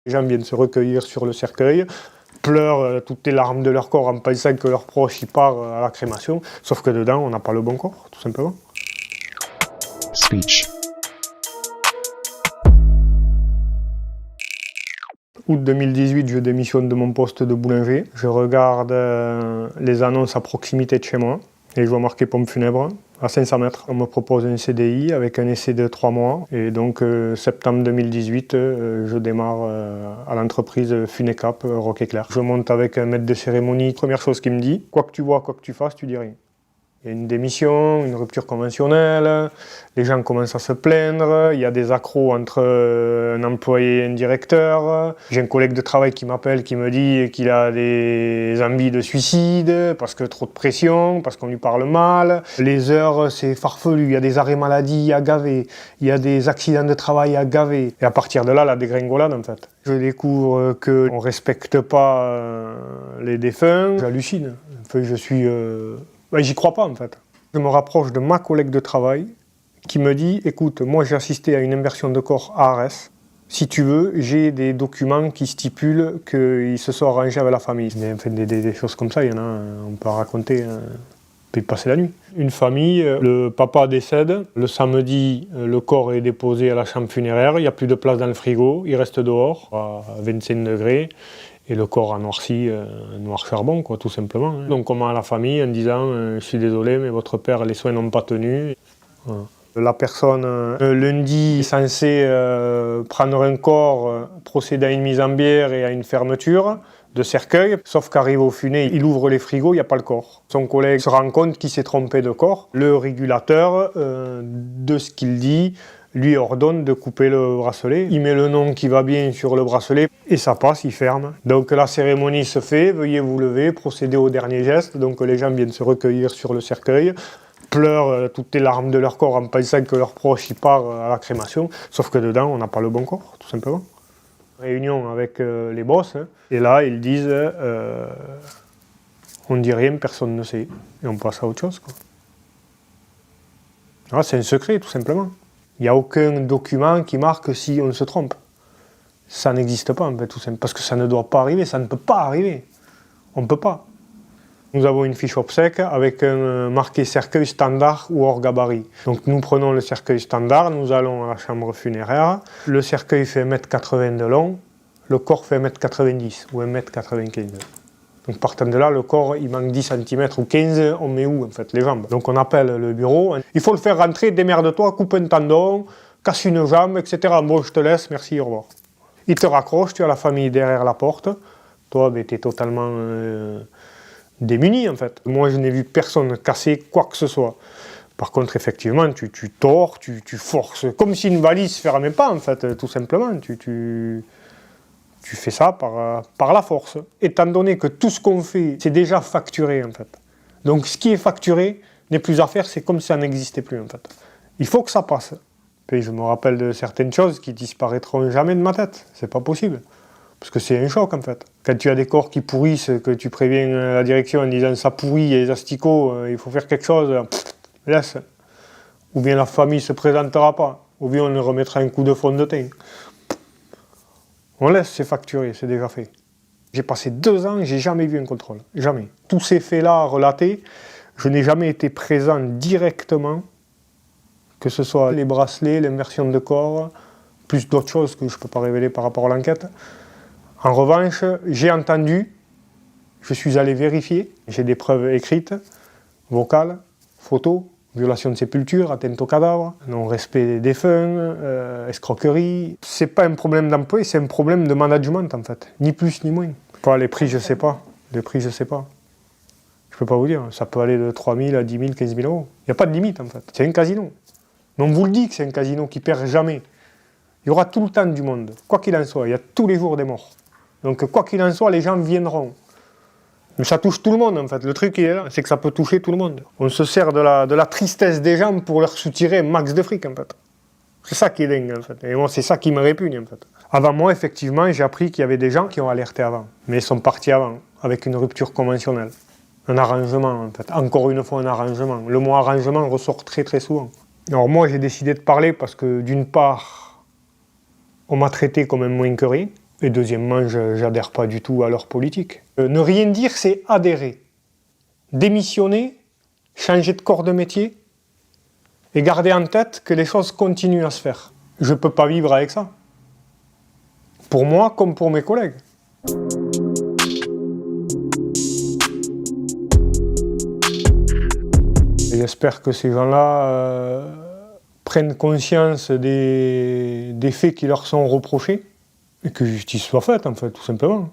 Les gens viennent se recueillir sur le cercueil, pleurent toutes les larmes de leur corps en pensant que leur proche y part à la crémation, sauf que dedans, on n'a pas le bon corps, tout simplement. Speech. Août 2018, je démissionne de mon poste de boulanger. Je regarde les annonces à proximité de chez moi et je vois marqué pompe funèbre à 500 mètres. On me propose un CDI avec un essai de 3 mois. Et donc, septembre 2018, je démarre à l'entreprise Funecap, Roqueiclair. Je monte avec un maître de cérémonie. Première chose qu'il me dit, quoi que tu vois, quoi que tu fasses, tu dis rien. Il y a une démission, une rupture conventionnelle, les gens commencent à se plaindre, il y a des accros entre un employé et un directeur. J'ai un collègue de travail qui m'appelle, qui me dit qu'il a des envies de suicide, parce que trop de pression, parce qu'on lui parle mal. Les heures, c'est farfelu, il y a des arrêts maladie à gaver, il y a des accidents de travail à gaver. Et à partir de là, la dégringolade en fait. Je découvre qu'on ne respecte pas les défunts, j'hallucine. Enfin, je suis... j'y crois pas en fait. Je me rapproche de ma collègue de travail qui me dit « Écoute, moi j'ai assisté à une inversion de corps à Arès. Si tu veux, j'ai des documents qui stipulent qu'il se soit arrangé avec la famille. » Mais enfin, des choses comme ça, il y en a, on peut raconter, on peut y passer la nuit. Une famille, le papa décède, le samedi, le corps est déposé à la chambre funéraire, il n'y a plus de place dans le frigo, il reste dehors à 25 degrés. Et le corps a noirci, noir charbon, quoi, tout simplement. Donc on ment à la famille en disant « Je suis désolé, mais votre père, les soins n'ont pas tenu. » Voilà. La personne, lundi, est censée prendre un corps, procéder à une mise en bière et à une fermeture de cercueil. Sauf qu'arrive au funé, il ouvre les frigos, il n'y a pas le corps. Son collègue se rend compte qu'il s'est trompé de corps. Le régulateur, de ce qu'il dit, lui ordonne de couper le bracelet. Il met le nom qui va bien sur le bracelet et ça passe, il ferme. Donc la cérémonie se fait, veuillez vous lever, procéder au dernier geste. Donc les gens viennent se recueillir sur le cercueil, pleurent toutes les larmes de leur corps en pensant que leur proche y part à la crémation. Sauf que dedans, on n'a pas le bon corps, tout simplement. Réunion avec les boss, et là ils disent on ne dit rien, personne ne sait. Et on passe à autre chose, quoi. Ah, c'est un secret, tout simplement. Il n'y a aucun document qui marque si on se trompe. Ça n'existe pas, en fait, tout simplement. Parce que ça ne doit pas arriver, ça ne peut pas arriver. On ne peut pas. Nous avons une fiche obsèque avec un marqué cercueil standard ou hors gabarit. Donc nous prenons le cercueil standard, nous allons à la chambre funéraire. Le cercueil fait 1,80 m de long, le corps fait 1,90 m ou 1,95 m. Donc partant de là, le corps, il manque 10 cm ou 15, on met où en fait, les jambes? Donc on appelle le bureau, il faut le faire rentrer, démerde-toi, coupe un tendon, casse une jambe, etc. Bon, je te laisse, merci, au revoir. Il te raccroche, tu as la famille derrière la porte, toi, tu es totalement démuni en fait. Moi, je n'ai vu personne casser quoi que ce soit. Par contre, effectivement, tu tords, tu forces, comme si une valise ne fermait pas en fait, tout simplement. Tu fais ça par la force. Étant donné que tout ce qu'on fait, c'est déjà facturé en fait. Donc ce qui est facturé n'est plus à faire, c'est comme si ça n'existait plus en fait. Il faut que ça passe. Puis je me rappelle de certaines choses qui disparaîtront jamais de ma tête. C'est pas possible. Parce que c'est un choc en fait. Quand tu as des corps qui pourrissent, que tu préviens la direction en disant ça pourrit, il y a les asticots, il faut faire quelque chose, laisse. Ou bien la famille ne se présentera pas. Ou bien on remettra un coup de fond de teint. On laisse, c'est facturé, c'est déjà fait. J'ai passé 2 ans, j'ai jamais vu un contrôle. Jamais. Tous ces faits-là relatés, je n'ai jamais été présent directement, que ce soit les bracelets, l'inversion de corps, plus d'autres choses que je ne peux pas révéler par rapport à l'enquête. En revanche, j'ai entendu, je suis allé vérifier, j'ai des preuves écrites, vocales, photos, violation de sépulture, atteinte au cadavre, non-respect des défunts, escroquerie. C'est pas un problème d'employé, c'est un problème de management en fait, ni plus ni moins. Pas les prix, je sais pas. Les prix, je sais pas. Je peux pas vous dire, ça peut aller de 3 000 à 10 000, 15 000 euros. Il n'y a pas de limite en fait, c'est un casino. Mais on vous le dit que c'est un casino qui perd jamais. Il y aura tout le temps du monde, quoi qu'il en soit, il y a tous les jours des morts. Donc quoi qu'il en soit, les gens viendront. Mais ça touche tout le monde en fait, le truc il est là, c'est que ça peut toucher tout le monde. On se sert de la tristesse des gens pour leur soutirer un max de fric en fait. C'est ça qui est dingue en fait, et moi c'est ça qui me répugne en fait. Avant moi effectivement j'ai appris qu'il y avait des gens qui ont alerté avant, mais ils sont partis avant, avec une rupture conventionnelle. Un arrangement en fait, encore une fois un arrangement. Le mot arrangement ressort très très souvent. Alors moi j'ai décidé de parler parce que d'une part, on m'a traité comme un moins que rien. Et deuxièmement, j'adhère pas du tout à leur politique. Ne rien dire, c'est adhérer. Démissionner, changer de corps de métier, et garder en tête que les choses continuent à se faire. Je ne peux pas vivre avec ça. Pour moi comme pour mes collègues. J'espère que ces gens-là prennent conscience des faits qui leur sont reprochés et que justice soit faite, en fait, tout simplement.